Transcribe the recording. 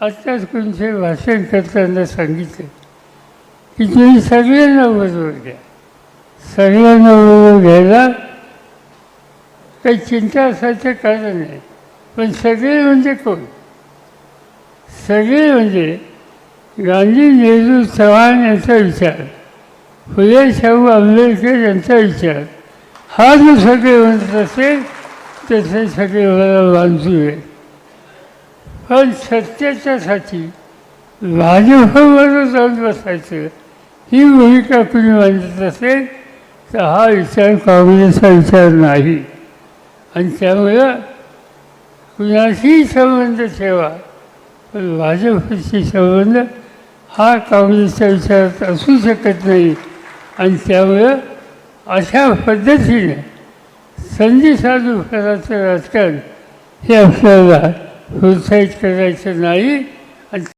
आत्ताच कोणते भाषण करताना सांगितलं की तुम्ही सगळ्यांना बरोबर घ्या. सगळ्यांना बरोबर घ्यायला काही चिंता असायचं कारण नाही. पण सगळे म्हणजे कोण? सगळे म्हणजे गांधी, नेहरू, चव्हाण यांचा विचार, फुले, शाहू, आंबेडकर यांचा विचार, हा जो सगळे म्हणत असेल तसे सगळे मला बांधू आहे. पण सत्याच्यासाठी भाजपबरोबर जाऊन बसायचं ही भूमिका कुणी मांडत असेल तर हा विचार काँग्रेसचा विचार नाही. आणि त्यामुळं कुणाशीही संबंध ठेवा, पण भाजपशी संबंध हा काँग्रेसच्या विचारात असू शकत नाही. आणि त्यामुळं अशा पद्धतीने संधी साधू करायचं राजकारण हे आपल्याला प्रोत्साहित करायचं नाही. आणि